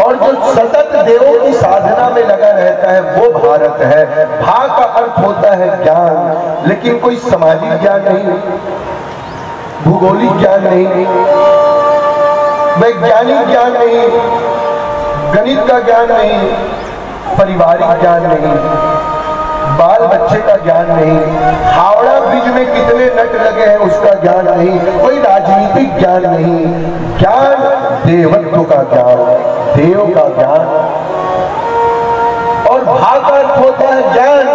और जो सतत देवों की साधना में लगा रहता है वो भारत है। भा का अर्थ होता है ज्ञान, लेकिन कोई सामाजिक ज्ञान नहीं, भूगोलिक ज्ञान नहीं, वैज्ञानिक ज्ञान नहीं, गणित का ज्ञान नहीं, पारिवारिक ज्ञान नहीं, बाल बच्चे का ज्ञान नहीं, हावड़ा ब्रिज में कितने नट लगे हैं उसका ज्ञान नहीं, कोई राजनीतिक ज्ञान नहीं। ज्ञान देवत्व का ज्ञान, देव का ज्ञान। और भा का अर्थ होता है ज्ञान,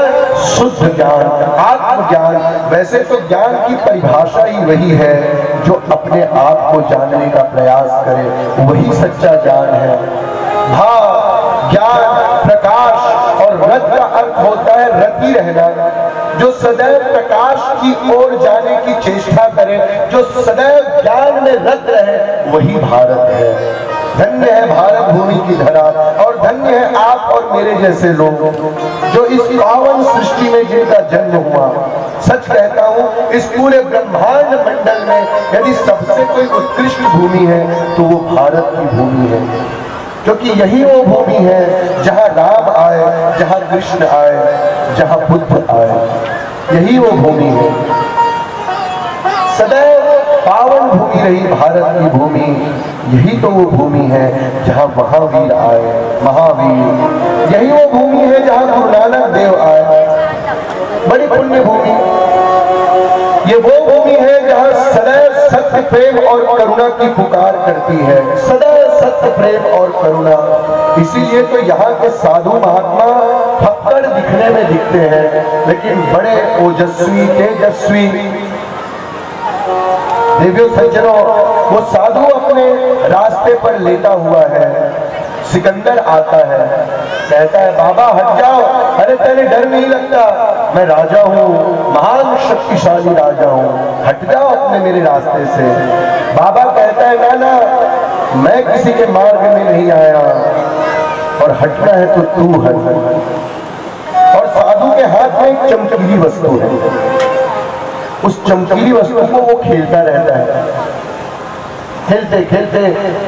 शुद्ध ज्ञान, आत्मज्ञान। वैसे तो ज्ञान की परिभाषा ही वही है, जो अपने आप को जानने का प्रयास करे, वही सच्चा ज्ञान है। भा ज्ञान, प्रकाश, और रत का अर्थ होता है रति रहना, जो सदैव प्रकाश की ओर जाने की चेष्टा करे, जो सदैव ज्ञान में रत रहे, वही भारत है। धन्य है भारत भूमि की धरा, और धन्य है आप और मेरे जैसे लोग जो इस पावन सृष्टि में जिनका जन्म हुआ। सच कहता हूं, इस पूरे ब्रह्मांड मंडल में यदि सबसे कोई उत्कृष्ट भूमि है तो वो भारत की भूमि है, क्योंकि यही वो भूमि है जहां राम आए, जहां कृष्ण आए, जहां बुद्ध आए। यही वो भूमि है, सदैव पावन भूमि रही भारत की भूमि। यही तो वो भूमि है जहां महावीर आए, महावीर। यही वो भूमि है जहां गुरु नानक देव आए, बड़ी पुण्य भूमि। ये वो भूमि है जहां सदैव सत्य, प्रेम और करुणा की पुकार करती है, सदैव सत्य, प्रेम और करुणा। इसीलिए तो यहाँ के साधु महात्मा फक्कड़ दिखने में दिखते हैं, लेकिन बड़े ओजस्वी, तेजस्वी। देवियों सज्जनों, वो साधु अपने रास्ते पर लेटा हुआ है, सिकंदर आता है, कहता है बाबा हट जाओ। अरे तेरे डर नहीं लगता? मैं राजा हूँ, महान शक्तिशाली राजा हूँ, हट जाओ अपने मेरे रास्ते से। बाबा कहता है ना ना, मैं किसी के मार्ग में नहीं आया, और हटना है तो तू हट। और साधु के हाथ में एक चमकीली वस्तु है, उस चमकीली वस्तु को वो खेलता रहता है। खेलते खेलते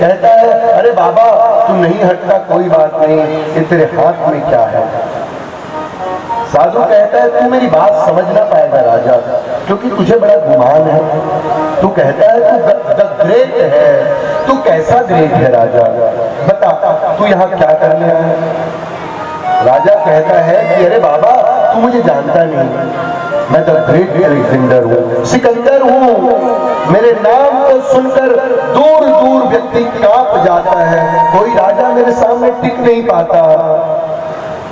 कहता है अरे बाबा तू नहीं हटता, कोई बात नहीं, ये तेरे हाथ में क्या है? साधु कहता है तू मेरी बात समझ ना पाएगा राजा, क्योंकि तुझे बड़ा गुमान है। तू कहता है तू द ग्रेट है, तू कैसा ग्रेट है राजा? बता तू यहाँ क्या करने आया है? राजा कहता है कि अरे बाबा तू मुझे जानता नहीं, मैं द ग्रेट अलेक्जेंडर हूँ, सिकंदर हूँ। मेरे नाम को सुनकर दूर दूर व्यक्ति कांप जाता है, कोई राजा मेरे सामने टिक नहीं पाता।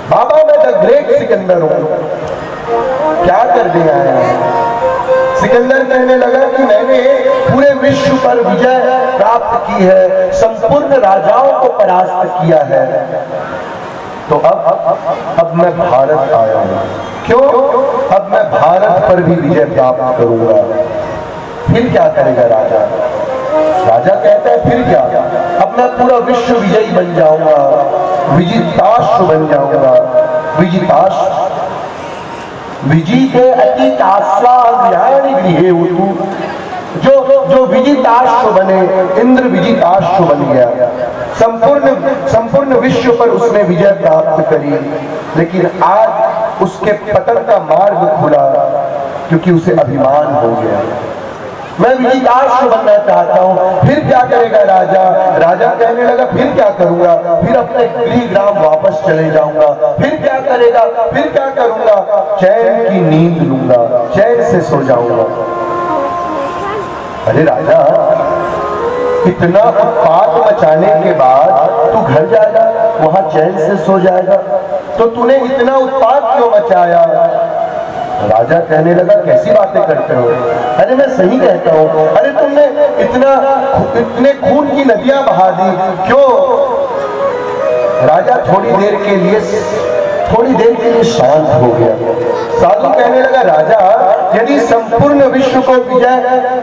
बाबा मैं द ग्रेट सिकंदर हूँ, क्या कर दिया है? सिकंदर कहने लगा कि मैंने पूरे विश्व पर विजय प्राप्त की है, संपूर्ण राजाओं को परास्त किया है, तो अब मैं भारत आया हूँ। क्यों? अब मैं भारत पर भी विजय प्राप्त करूंगा। फिर क्या करेगा राजा? राजा कहता है फिर क्या? अब मैं पूरा विश्व विजयी बन जाऊंगा, विजिताश्व बन जाऊंगा। विजिताश्व, विजिते अतीताश्वानि गृहेषु, जो विजिताश्व बने, इंद्र विजिताश्व बन गया, संपूर्ण विश्व पर उसने विजय प्राप्त करी। लेकिन आज उसके पतन का मार्ग खुला, क्योंकि उसे अभिमान हो गया। मैं विजिताश्व बनना चाहता हूँ। फिर क्या करेगा राजा? राजा कहने लगा फिर क्या करूंगा? फिर अपने गृह ग्राम वापस चले जाऊंगा। फिर क्या करेगा? फिर क्या करूंगा? चैन की नींद लूंगा, चैन से सो जाऊंगा। अरे राजा, इतना उत्पात मचाने के बाद तू घर जाएगा, वहां चैन से सो जाएगा, तो तूने इतना उत्पात क्यों मचाया? राजा कहने लगा कैसी बातें करते हो? अरे मैं सही कहता हूँ। अरे तुमने इतने खून की नदियां बहा दी, क्यों? राजा थोड़ी देर के लिए शांत हो गया। साधु कहने लगा राजा, यदि संपूर्ण विश्व को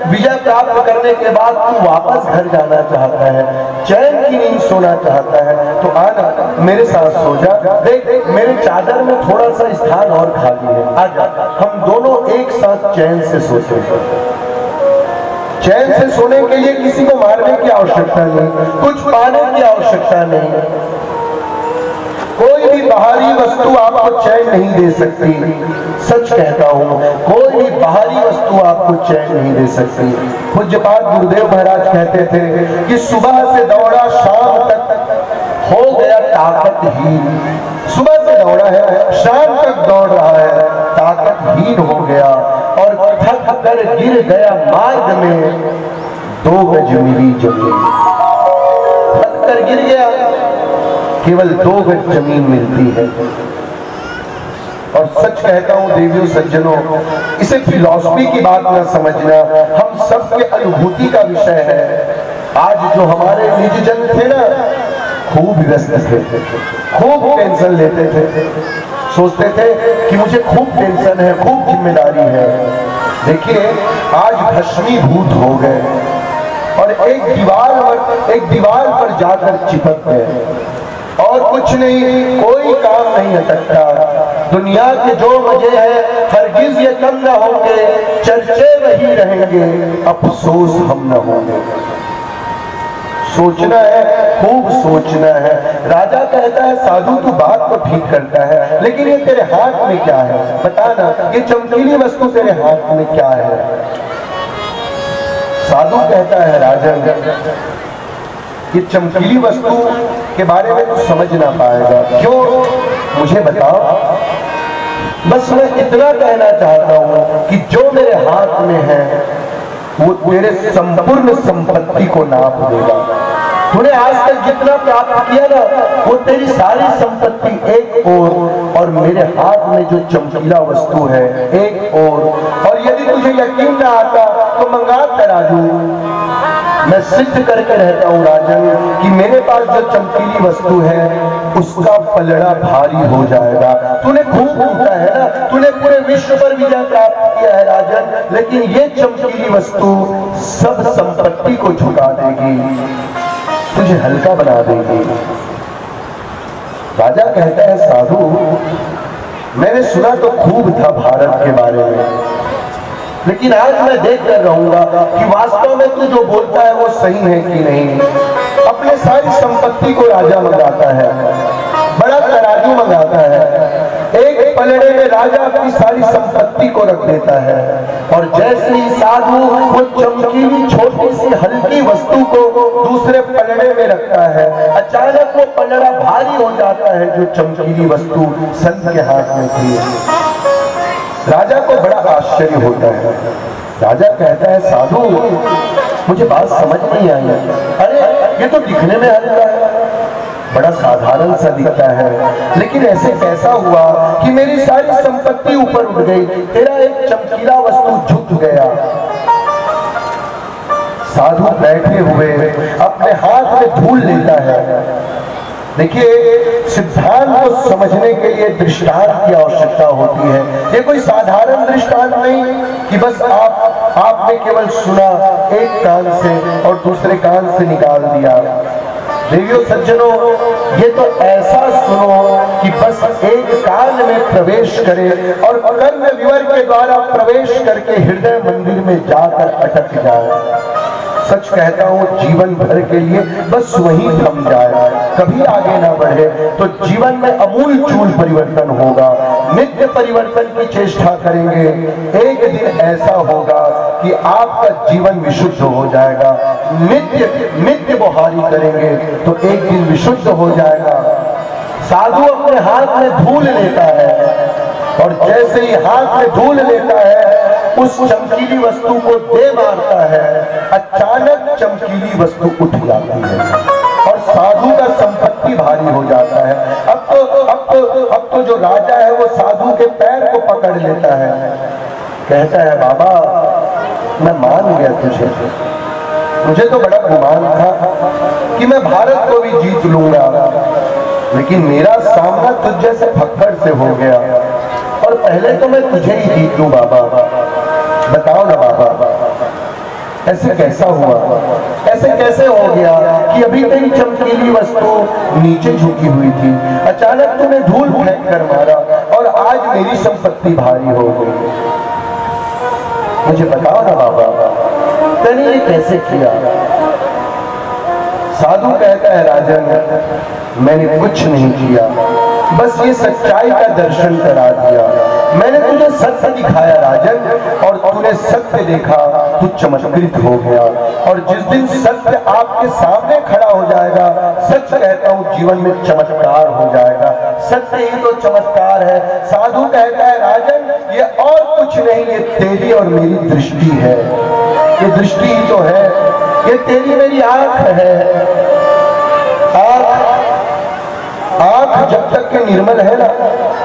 विजय प्राप्त करने के बाद तू वापस घर जाना चाहता है, चैन की नींद सोना चाहता है, तो आना मेरे साथ सो जा। देख मेरे चादर में थोड़ा सा स्थान और खाली है, आजा हम दोनों एक साथ चैन से सोते हैं। चैन से सोने के लिए किसी को मारने की आवश्यकता नहीं, कुछ पाने की आवश्यकता नहीं। कोई भी बाहरी वस्तु आपको चैन नहीं दे सकती। सच कहता हूं, कोई भी बाहरी वस्तु आपको चैन नहीं दे सकती। पूज्यपाद गुरुदेव महाराज कहते थे कि सुबह से दौड़ा शाम तक हो गया ताकतहीन। सुबह से दौड़ा है, शाम तक दौड़ रहा है, ताकतहीन हो गया और थक कर गिर गया मार्ग में 2 गज मिली जमीन। थक कर गिर गया, केवल 2 गज जमीन मिलती है। और सच कहता हूं देवियों सज्जनों, इसे फिलॉसफी की बात न समझना, हम सबके अनुभूति का विषय है। आज जो हमारे निज जन थे ना, खूब व्यस्त थे, खूब टेंशन लेते थे, सोचते थे कि मुझे खूब टेंशन है, खूब जिम्मेदारी है। देखिए आज भस्मीभूत हो गए और एक दीवार पर जाकर चिपक गए और कुछ नहीं, कोई काम नहीं अटकता। दुनिया के जो मजे हैं हरगिज ये कम न होंगे, चर्चे वही रहेंगे, अफसोस हम न होंगे। सोचना है, खूब सोचना है। राजा कहता है साधु तू बात तो ठीक करता है, लेकिन ये तेरे हाथ में क्या है बताना, ये चमकीली वस्तु तेरे हाथ में क्या है। साधु कहता है राजन, ये चमकीली वस्तु के बारे में तू समझ ना पाएगा। क्यों, मुझे बताओ। बस मैं इतना कहना चाहता हूं कि जो मेरे हाथ में है वो तेरे संपूर्ण संपत्ति को नाप देगा। तूने आज तक जितना प्राप्त किया ना, वो तेरी सारी संपत्ति एक और मेरे हाथ में जो चमकीला वस्तु है एक और यदि तुझे यकीन ना आता तो मंगा तराजू। मैं सिद्ध करके रहता हूँ राजन कि मेरे पास जो चमकीली वस्तु है उसका पलड़ा भारी हो जाएगा। तूने खूब लूटा है ना, तूने पूरे विश्व पर विजय प्राप्त किया है राजन, लेकिन ये चमकीली वस्तु सब संपत्ति को झुका देगी, तुझे हल्का बना देगी। राजा कहता है साधु, मैंने सुना तो खूब था भारत के बारे में, लेकिन आज मैं देख कर रहूंगा कि वास्तव में तू जो बोलता है वो सही है कि नहीं। अपने सारी संपत्ति को राजा मंगाता है, बड़ा तराजू मंगाता है, एक पलड़े में राजा अपनी सारी संपत्ति को रख देता है और जैसे ही साधु वो चमकीली छोटी सी हल्की वस्तु को दूसरे पलड़े में रखता है, अचानक वो पलड़ा भारी हो जाता है जो चमकीली वस्तु संत के हाथ में थी। राजा को बड़ा आश्चर्य होता है। राजा कहता है साधु मुझे बात समझ नहीं आई। अरे ये तो दिखने में हल्का है, बड़ा साधारण सा दिखता है, लेकिन ऐसे कैसा हुआ कि मेरी सारी संपत्ति ऊपर उठ गई, तेरा एक चमकीला वस्तु झुक गया। साधु बैठे हुए अपने हाथ में धूल लेता है। देखिए सिद्धांत को समझने के लिए दृष्टांत की आवश्यकता होती है। ये कोई साधारण दृष्टांत नहीं कि बस आपने केवल सुना एक कान से और दूसरे कान से निकाल दिया। देवियों सज्जनों, ये तो ऐसा सुनो कि बस एक कान में प्रवेश करे और कर्ण विवर के द्वारा प्रवेश करके हृदय मंदिर में जाकर अटक जाए। सच कहता हूँ जीवन भर के लिए बस वही थम जाए, कभी आगे ना बढ़े तो जीवन में अमूल चूल परिवर्तन होगा। नित्य परिवर्तन की चेष्टा करेंगे, एक दिन ऐसा होगा कि आपका जीवन विशुद्ध हो जाएगा। नित्य बहारी करेंगे तो एक दिन विशुद्ध हो जाएगा। साधु अपने हाथ में धूल लेता है और जैसे ही हाथ में धूल लेता है उस चमकीली वस्तु को दे मारता है, अचानक चमकीली वस्तु उठ जाती है और साधु का संपत्ति भारी हो जाता है। अब तो जो राजा है वो साधु के पैर को पकड़ लेता है, कहता है बाबा मैं मान गया तुझे, मुझे तो बड़ा गुमान था कि मैं भारत को भी जीत लूंगा, लेकिन मेरा सामना तुझ जैसे फक्कड़ से हो गया और पहले तो मैं तुझे ही जीत लूं बाबा। बताओ ना बाबा ऐसे कैसा हुआ, ऐसे कैसे हो गया कि अभी तेरी चमकीली वस्तु नीचे झुकी हुई थी, अचानक तूने धूल फेंक कर मारा और आज मेरी संपत्ति भारी हो गई। मुझे बताओ ना बाबा। तूने ये कैसे किया? साधु कहता है राजन मैंने कुछ नहीं किया, बस ये सच्चाई का दर्शन करा दिया। मैंने तुझे सत्य दिखाया राजन, और तूने सत्य देखा, तू चमत्कृत हो गया। और जिस दिन सत्य आपके सामने खड़ा हो जाएगा, सच कहता हूँ जीवन में चमत्कार हो जाएगा। सत्य ही तो चमत्कार है। साधु कहता है राजन ये और कुछ नहीं, ये तेरी और मेरी दृष्टि है। ये दृष्टि ही तो है, ये तेरी मेरी आंख है। आंख जब तक के निर्मल है ना,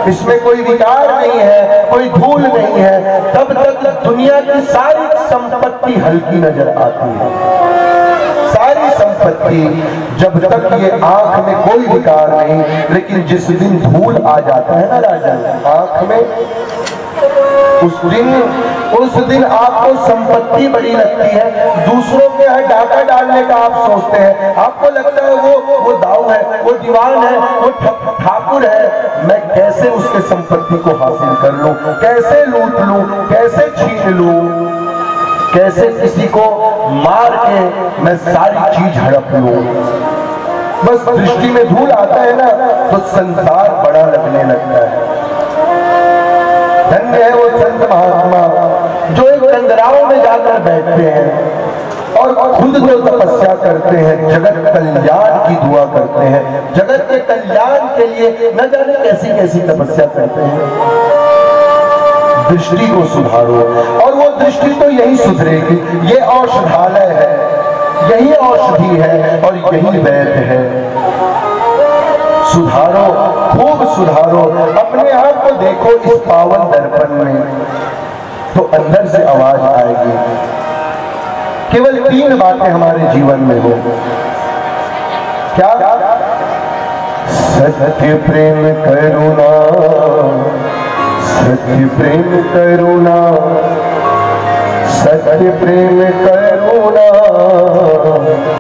इसमें कोई विकार नहीं है, कोई धूल नहीं है, तब तक दुनिया की सारी संपत्ति हल्की नजर आती है। सारी संपत्ति, जब तक ये आंख में कोई विकार नहीं, लेकिन जिस दिन धूल आ जाता है ना राजन आंख में, उस दिन आपको संपत्ति बड़ी लगती है। दूसरों के यहाँ डाका डालने का आप सोचते हैं, आपको लगता है वो दाऊ है, वो दीवान है, वो ठाकुर है। मैं कैसे उसके संपत्ति को हासिल कर लूं, कैसे लूट लूं, कैसे छीन लूं, कैसे किसी को मार के मैं सारी चीज हड़प लूं। बस दृष्टि में धूल आता है ना तो संसार बड़ा लगने लगता है। धन्य है वो संत महात्मा जो एक कंदराओं में जाकर बैठते हैं और खुद जो तपस्या करते हैं, जगत कल्याण की दुआ करते हैं, जगत के कल्याण के लिए न जाने कैसी कैसी तपस्या करते हैं। दृष्टि को सुधारो, और वो दृष्टि तो यही सुधरेगी। ये औषधालय है, यही औषधि है और यही वैद्य है। सुधारो, खूब सुधारो, अपने आप को देखो इस पावन दर्पण में, तो अंदर से आवाज आएगी। केवल 3 बातें हमारे जीवन में हो। क्या? सत्य प्रेम करुणा, सत्य प्रेम करुणा, सत्य प्रेम करुणा।